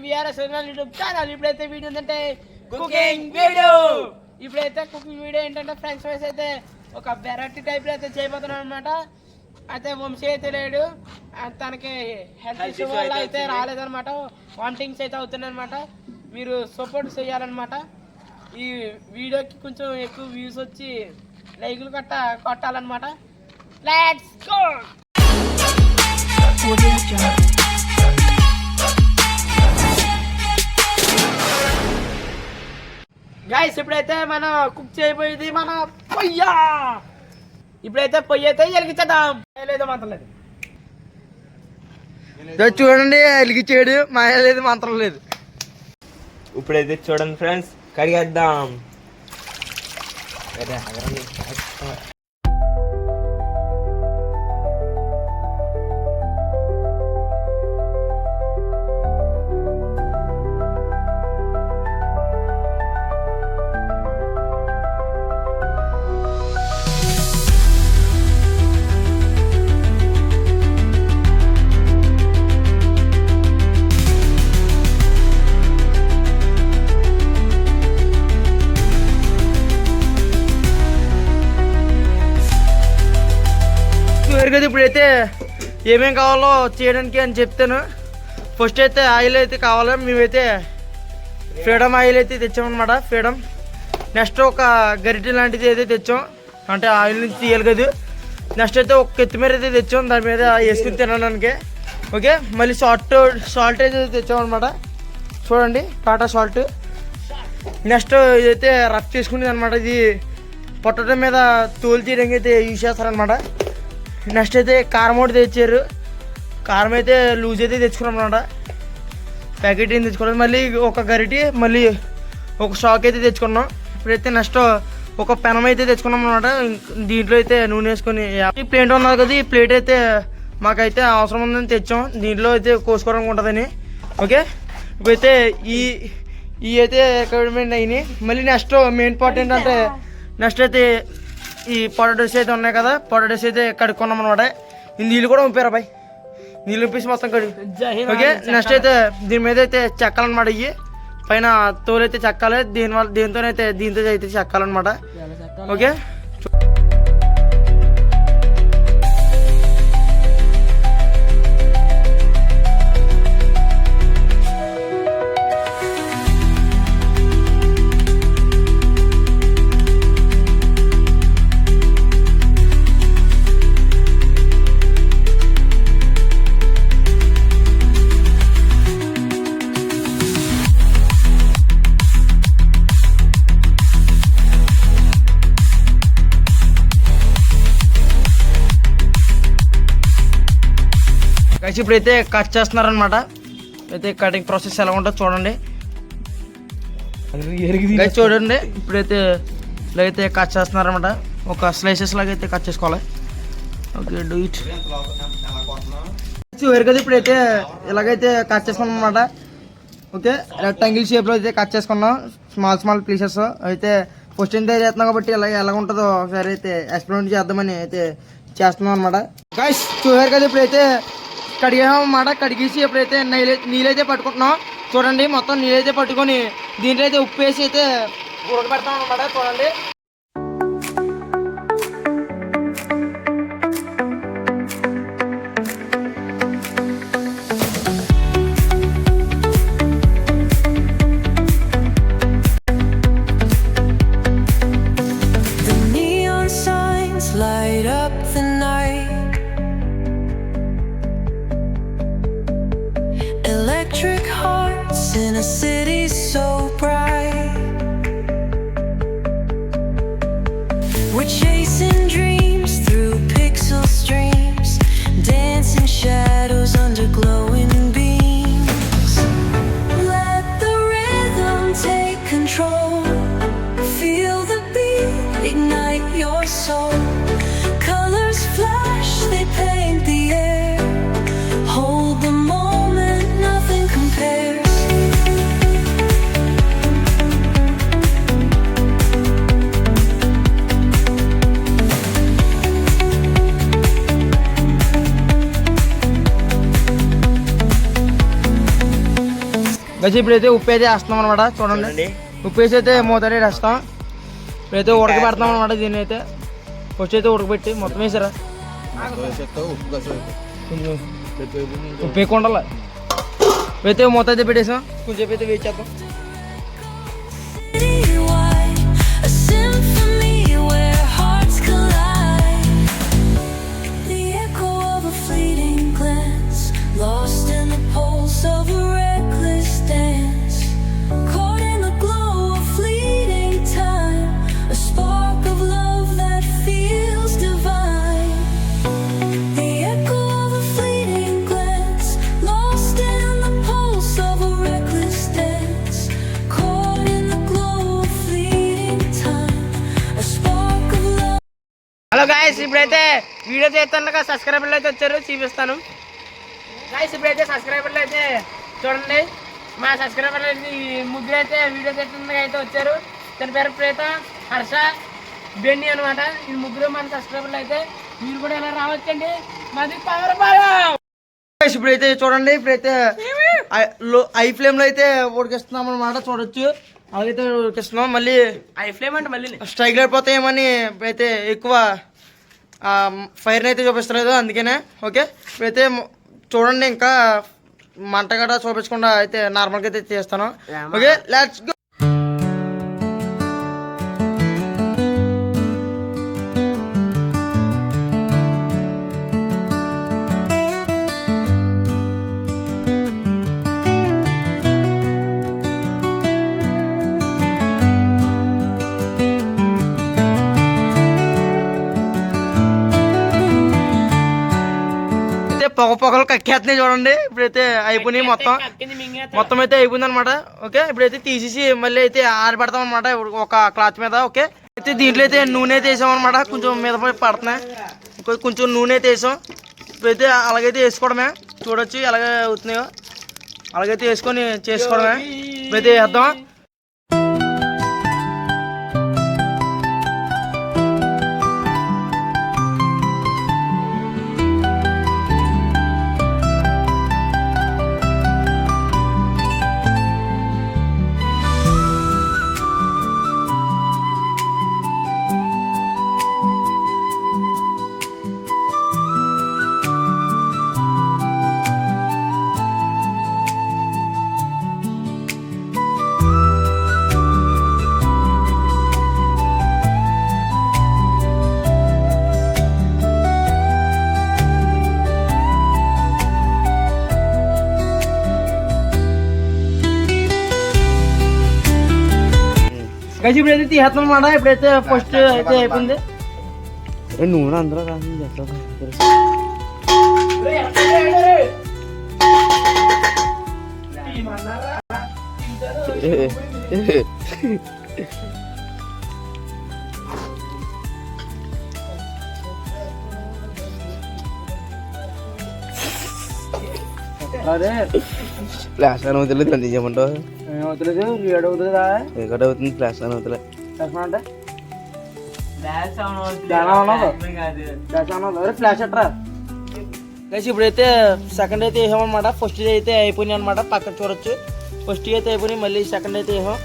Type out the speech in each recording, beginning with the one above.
VRS YouTube channel. ఇప్పుడైతే video ఏంటంటే cooking video. ఇప్పుడైతే కుకింగ్ వీడియో ఏంటంటే ఫ్రెండ్స్ ఫ్రైస్ అయితే ఒక వెరైటీ టైప్లో అయితే చేయబోతున్నాం అనమాట. అయితే వంశీ అయితే లేడు, తనకి హెల్త్ ఇష్యూ వల్ల అయితే రాలేదనమాట. వామిటింగ్స్ అయితే అవుతున్నాయి అనమాట. మీరు సపోర్ట్ చేయాలన్నమాట. ఈ వీడియోకి కొంచెం ఎక్కువ వ్యూస్ వచ్చి లైకులు కొట్టాలన్నమాట. Let's go. గైస్ ఇప్పుడైతే మనం కుక్ చేయబోయేది మన పొయ్య. ఇప్పుడైతే పొయ్యి అయితే వెలిగించేద్దాం. లేదు మంత్రం లేదు చూడండి, వెలిగించాడు. మాయ లేదు, మంత్రం లేదు. ఇప్పుడైతే చూడండి ఫ్రెండ్స్, కడిగేద్దాం. కదా ఇప్పుడైతే ఏమేం కావాలో చేయడానికి అని చెప్తాను. ఫస్ట్ అయితే ఆయిల్ అయితే కావాలి. మేమైతే ఫ్రీడమ్ ఆయిల్ అయితే తెచ్చామన్నమాట. ఫ్రీడమ్. నెక్స్ట్ ఒక గరిటె లాంటిది అయితే తెచ్చాం, అంటే ఆయిల్ నుంచి తీయాలి కదా. నెక్స్ట్ అయితే ఒక కొత్తిమీర అయితే తెచ్చాం, దాని మీద వేసుకుని తినడానికి. ఓకే, మళ్ళీ సాల్ట్ అయితే తెచ్చామన్నమాట. చూడండి, టాటా సాల్ట్. నెక్స్ట్ ఇదైతే రఫ్ చేసుకునేది అనమాట. ఇది పొటాటో మీద తోలు తీయడానికి అయితే యూజ్ చేస్తారనమాట. నెక్స్ట్ అయితే కారం ఒకటి తెచ్చారు. కారం అయితే లూజ్ అయితే తెచ్చుకున్నాం అనమాట. ప్యాకెట్ ఏం తెచ్చుకున్నాం. మళ్ళీ ఒక గరిటి, మళ్ళీ ఒక షాక్ అయితే తెచ్చుకున్నాం. ఇప్పుడైతే నెక్స్ట్ ఒక పెనం అయితే తెచ్చుకున్నాం అనమాట. దీంట్లో అయితే నూనె వేసుకొని ఈ ప్లేట్ ఉన్నది కదా, ఈ ప్లేట్ అయితే మాకైతే అవసరం ఉందని తెచ్చాం. దీంట్లో అయితే కోసుకోవడానికి ఉంటుందని. ఓకే, ఇప్పుడైతే ఈ అయితే రిక్వైర్మెంట్ అయినాయి. మళ్ళీ నెక్స్ట్ మెయిన్ పార్ట్ ఏంటంటే నెక్స్ట్ అయితే ఈ పొటాటోస్ అయితే ఉన్నాయి కదా, పొటాటోస్ అయితే కడుక్కున్నాం అనమాట. నీళ్ళు కూడా పంపారు అబ్బాయి, నీళ్ళు పంపేసి మొత్తం కడుగు. ఓకే, నెక్స్ట్ అయితే దీని మీద అయితే చెక్కాలన్నమాట. ఇవి పైన తోలు అయితే చెక్కాలి. దీంతో అయితే చెక్కాలన్నమాట. ఓకే, ఇప్పుడైతే కట్ చేస్తున్నారనమాట. అయితే కటింగ్ ప్రాసెస్ ఎలా ఉంటుందో చూడండి. చూడండి, ఇప్పుడైతే ఇలాగైతే కట్ చేస్తున్నారనమాట. ఒక స్లైసెస్ లాగా అయితే కట్ చేసుకోవాలి. Okay, do it. వేరు కదా, ఇప్పుడైతే ఇలాగైతే కట్ చేసుకున్నాం అనమాట. ఓకే, రెక్టాంగిల్ షేప్లో అయితే కట్ చేసుకున్నాం. స్మాల్ పీసెస్ అయితే ఫస్ట్ అయితే చేస్తున్నాం కాబట్టి ఎలా ఉంటుందో ఒకసారి అయితే ఎక్స్పెరిమెంట్ చేద్దామని అయితే చేస్తున్నాం అనమాట. గైస్ చూసారు కదా, ఇప్పుడైతే కడిగామన్నమాట. కడిగేసి ఎప్పుడైతే నీళ్ళైతే పట్టుకుంటున్నాం. చూడండి, మొత్తం నీళ్ళైతే పట్టుకొని దీంట్లో అయితే ఉప్పు వేసి అయితే ఉడకబెడతాం అనమాట. చూడండి, in a city so bright, we're chasing dreams through pixel streams, dancing shadows under glowing beams. Let the rhythm take control, feel the beat, ignite your soul. Colors flash, they paint the air, hold the moment, nothing compares. గచ్చి ఇప్పుడైతే ఉప్పు అయితే వేస్తున్నాం అనమాట. చూడండి ఉప్పు వేసి అయితే మూత వేస్తాం. ఇప్పుడైతే ఉడకబెడతాం అనమాట. దీన్ని అయితే ఫస్ట్ అయితే ఉడకబెట్టి మొత్తం వేసారా ఉప్పు ఎక్కువ ఉండాలి. ఇప్పుడైతే మూత అయితే పెట్టేసాం. కొంచెం అయితే వేసి చేద్దాం. A symphony where hearts collide. The echo of a fleeting glance, lost in the pulse of a reckless dance. Caught in the glow of fleeting time, a spark of love that feels divine. The echo of a fleeting glance, lost in the pulse of a reckless dance. Caught in the glow of fleeting time, a spark of love. Hello guys, ఇప్పుడైతే video చేస్తాను. సబ్స్క్రైబర్లు అయితే వచ్చారు, చూపిస్తాను. Guys ఇప్పుడైతే సబ్స్క్రైబర్లు అయితే చూడండి. మా సబ్స్క్రైబర్లు అయితే ముగ్గురు అయితే వీడియో చేస్తుండగా అయితే వచ్చారు. తన పేరు ప్రేత, హర్ష, బెన్నీ అనమాట. ఈ ముగ్గురు మన సబ్స్క్రైబర్లు అయితే. మీరు కూడా ఇలా రావచ్చండి. మాది పవర్ పాలెం. ఇప్పుడైతే చూడండి. ఇప్పుడైతే హై ఫ్లేమ్ లో అయితే ఉడికిస్తున్నాం అనమాట. చూడొచ్చు అలాగైతే ఉడికిస్తున్నాం. మళ్ళీ ఐ ఫ్లేమ్ అంటే మళ్ళీ స్ట్రైక్ అయిపోతాయేమని ఇప్పుడైతే ఎక్కువ ఫైర్ని అయితే చూపిస్తలేదు, అందుకనే. ఓకే ఇప్పుడైతే చూడండి. ఇంకా మంట గట్రా చూపించకుండా అయితే నార్మల్గా అయితే చేస్తాను. Okay let's go. పొగలు కక్కేస్తున్నాయి చూడండి. ఇప్పుడైతే అయిపోయినాయి మొత్తం అయితే అయిపోయింది అనమాట. ఓకే ఇప్పుడైతే తీసేసి మళ్ళీ అయితే ఆరబెడతాం అనమాట ఒక క్లాత్ మీద. ఓకే అయితే దీంట్లో అయితే నూనె అయితే వేసాం అనమాట. కొంచెం మీద పడుతున్నాయి. కొంచెం నూనె అయితే వేసాం. ఇప్పుడైతే అలాగైతే వేసుకోవడమే. చూడొచ్చు ఎలాగ అవుతున్నాయో అలాగైతే వేసుకొని చేసుకోవడమే. ఇప్పుడైతే వేద్దాం. గైస్ ఇప్పుడైతే తీసేస్తాం అన్నమాట. ఇప్పుడైతే ఫస్ట్ అయితే అయిపోయింది. నూనె అందరూ రాసింది అదే ఫ్లాష్ అని వదిలేదు అండి. చేయమంటావు అవుతలేదు ఏడవుతుందా ఎక్కడ అవుతుంది ఫ్లాష్ అని వదిలే. అంటే ఫ్లాష్ అట్రా. గైస్ ఇప్పుడైతే సెకండ్ అయితే వేసామన్నమాట. ఫస్ట్ అయితే అయిపోయినాయి అనమాట. పక్కన చూడొచ్చు. ఫస్ట్ అయితే అయిపోయినాయి. మళ్ళీ సెకండ్ అయితే వేసాం.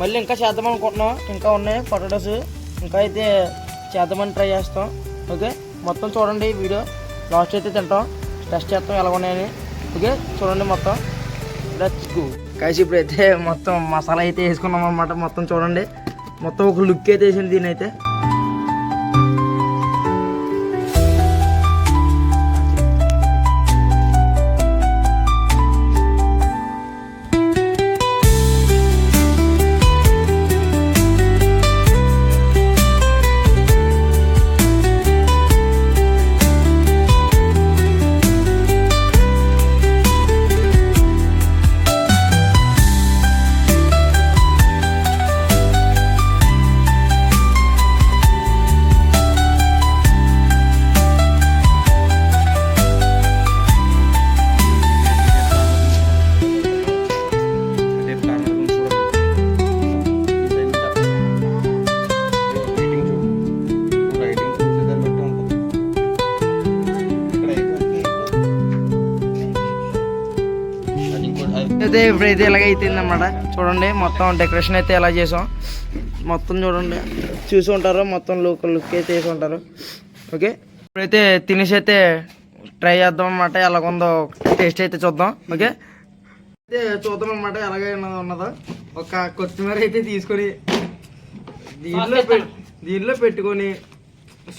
మళ్ళీ ఇంకా చేద్దాం అనుకుంటున్నాం. ఇంకా ఉన్నాయి పొటాటోస్. ఇంకా అయితే చేద్దామని ట్రై చేస్తాం. ఓకే మొత్తం చూడండి వీడియో. లాస్ట్ అయితే తింటాం, టెస్ట్ చేస్తాం ఎలా ఉన్నాయని. ఓకే చూడండి మొత్తం. Let's go. గైస్ ఇప్పుడైతే మొత్తం మసాలా అయితే వేసుకున్నాం అనమాట. మొత్తం చూడండి. మొత్తం ఒక లుక్ అయితే వేసింది దీని అయితే. అయితే ఇప్పుడైతే ఇలాగ అయిపోయింది అన్నమాట. చూడండి మొత్తం డెకరేషన్ అయితే ఎలా చేసాం, మొత్తం చూడండి చూసి ఉంటారు, మొత్తం లుక్ అయితే వేసి ఉంటారు. ఓకే ఇప్పుడైతే తినేసి అయితే ట్రై చేద్దాం అన్నమాట, ఎలాగుందో టేస్ట్ అయితే చూద్దాం. ఓకే అయితే చూద్దాం అన్నమాట ఎలాగ ఉన్నదో. ఒక కొత్తిమీర అయితే తీసుకొని దీంట్లో పెట్టుకొని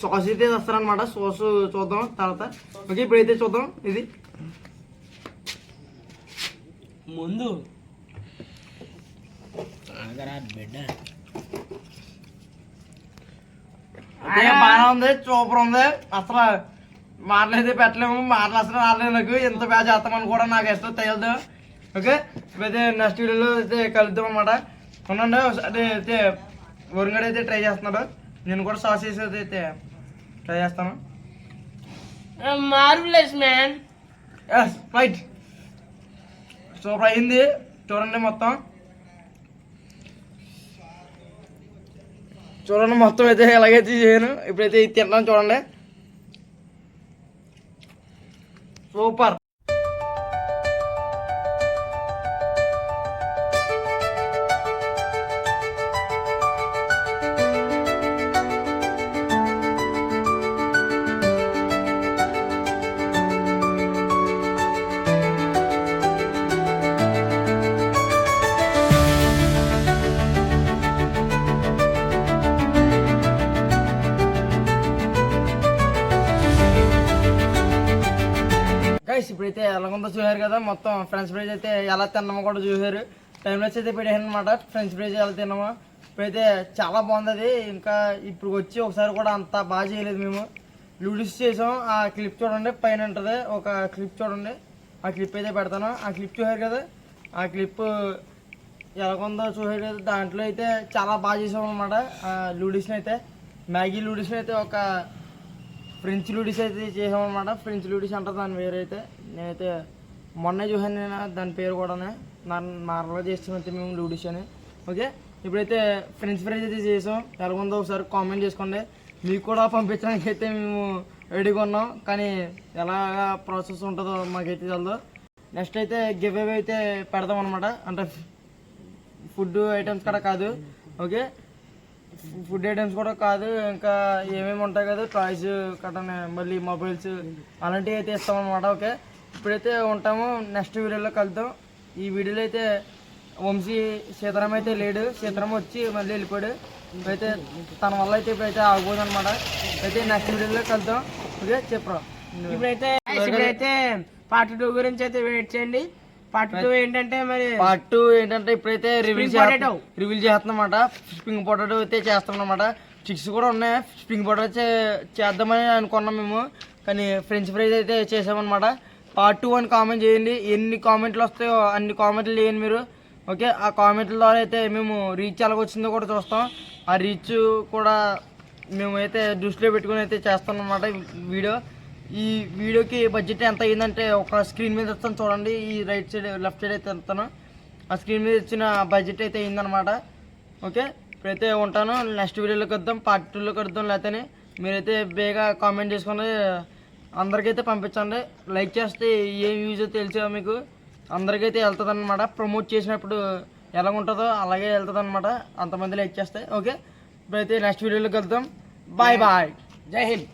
సాస్ అయితే వస్తారనమాట. సాస్ చూద్దాం తర్వాత. ఓకే ఇప్పుడైతే చూద్దాం. ఇది ముందు బిడ్డ బాగా ఉంది, సూపర్ ఉంది. అసలు మాటలు అయితే పెట్టలేము, మాటలు అసలు రాలేదు నాకు. ఎంత బాగా చేస్తామని కూడా నాకు ఇష్టం తెలియదు. ఓకే ఇప్పుడైతే నెక్స్ట్ వీడియోలో అయితే కలుద్దాం అన్నమాట. ఉండండి ఒకసారి అయితే వరుణ్ అయితే ట్రై చేస్తున్నాడు, నేను కూడా సాస్ వేసి అయితే ట్రై చేస్తాను. Marvellous man. Yes right, super అయింది. చూడండి మొత్తం అయితే ఎలాగైతే చేయను. ఇప్పుడైతే ఇది తింటాను చూడండి, సూపర్. గైస్ ఇప్పుడైతే ఎలాగుందో చూసారు కదా, మొత్తం ఫ్రెంచ్ ఫ్రైజ్ అయితే ఎలా తిన్నామో కూడా చూసారు. టైంలెస్ అయితే పెట్టాను అనమాట, ఫ్రెంచ్ ఫ్రైజ్ ఎలా తిన్నామో. ఇప్పుడైతే చాలా బాగుంది అది. ఇంకా ఇప్పుడు వచ్చి ఒకసారి కూడా అంత బాగా చేయలేదు మేము. లూడిస్ చేసాం. ఆ క్లిప్ చూడండి పైన ఉంటుంది, ఒక క్లిప్ చూడండి. ఆ క్లిప్ అయితే పెడతాను. ఆ క్లిప్ చూసారు కదా, ఆ క్లిప్ ఎలాగుందో చూసారు కదా. దాంట్లో అయితే చాలా బాగా చేసాం అనమాట. లూడిస్ని అయితే మ్యాగీ లూడిస్ని అయితే ఒక ఫ్రెంచ్ లూడిస్ అయితే చేసాం అనమాట. ఫ్రెంచ్ లూడిస్ అంటారు దాని పేరు అయితే. నేనైతే మొన్నే చూసాను, నేను దాని పేరు కూడా నార్మల్గా చేస్తామైతే మేము లూడిస్ అని. ఓకే ఇప్పుడైతే ఫ్రెంచ్ ఫ్రైజ్ అయితే చేసాం. ఎలాగుందో ఒకసారి కామెంట్ చేసుకోండి. మీకు కూడా పంపించడానికి అయితే మేము రెడీగా ఉన్నాం, కానీ ఎలా ప్రాసెస్ ఉంటుందో మాకైతే తెలదు. నెక్స్ట్ అయితే గివ్ అవే అయితే పెడదాం అనమాట. అంటే ఫుడ్ ఐటమ్స్ కూడా కాదు. ఓకే ఫుడ్ ఐటమ్స్ కూడా కాదు, ఇంకా ఏమేమి ఉంటాయి కదా టాయ్స్ కట్టనే, మళ్ళీ మొబైల్స్ అలాంటివి అయితే ఇస్తాం అనమాట. ఓకే ఇప్పుడైతే ఉంటాము, నెక్స్ట్ వీడియోలో కలుద్దాం. ఈ వీడియోలో అయితే వంశీ సీతారాం అయితే లేడు, సీతారాం వచ్చి మళ్ళీ వెళ్ళిపోయాడు. అయితే తన వల్ల అయితే ఇప్పుడైతే ఆగిపోదు అనమాట. అయితే నెక్స్ట్ వీడియోలో కలుద్దాం. ఓకే చెప్పరా. ఇప్పుడైతే పార్ట్ 2 గురించి అయితే వెయిట్ చేయండి. పార్ట్ 2 ఏంటంటే ఇప్పుడైతే రివీల్ చేస్తామన్నమాట. స్ప్రింగ్ పొటాటో అయితే చేస్తాం అనమాట. చిక్స్ కూడా ఉన్నాయి. స్ప్రింగ్ పొటాటో చేద్దామని అనుకున్నాం మేము, కానీ ఫ్రెంచ్ ఫ్రైజ్ అయితే చేసామన్నమాట. పార్ట్ 2 అని కామెంట్ చేయండి. ఎన్ని కామెంట్లు వస్తాయో అన్ని కామెంట్లు చేయండి మీరు. ఓకే ఆ కామెంట్ల ద్వారా అయితే మేము రీచ్ ఎలాగ వచ్చిందో కూడా చూస్తాం. ఆ రీచ్ కూడా మేమైతే దృష్టిలో పెట్టుకుని అయితే చేస్తాం అన్నమాట వీడియో. ఈ వీడియోకి బడ్జెట్ ఎంత అయిందంటే ఒక స్క్రీన్ మీద వస్తాను చూడండి. ఈ రైట్ సైడ్ లెఫ్ట్ సైడ్ అయితే వెళ్తాను. ఆ స్క్రీన్ మీద ఇచ్చిన బడ్జెట్ అయితే అయిందనమాట. ఓకే ఇప్పుడైతే ఉంటాను. నెక్స్ట్ వీడియోలోకి వద్దాం, పార్ట్ 2లోకి వద్దాం. లేకపోతే మీరైతే బేగా కామెంట్ చేసుకుని అందరికైతే పంపించండి. లైక్ చేస్తే ఏం యూజ్ తెలుసా మీకు, అందరికైతే వెళ్తుంది అనమాట. ప్రమోట్ చేసినప్పుడు ఎలా ఉంటుందో అలాగే వెళ్తుంది అనమాట, అంతమంది లైక్ చేస్తే. ఓకే ఇప్పుడైతే నెక్స్ట్ వీడియోలోకి వెళ్దాం. బాయ్ బాయ్, జై హింద్.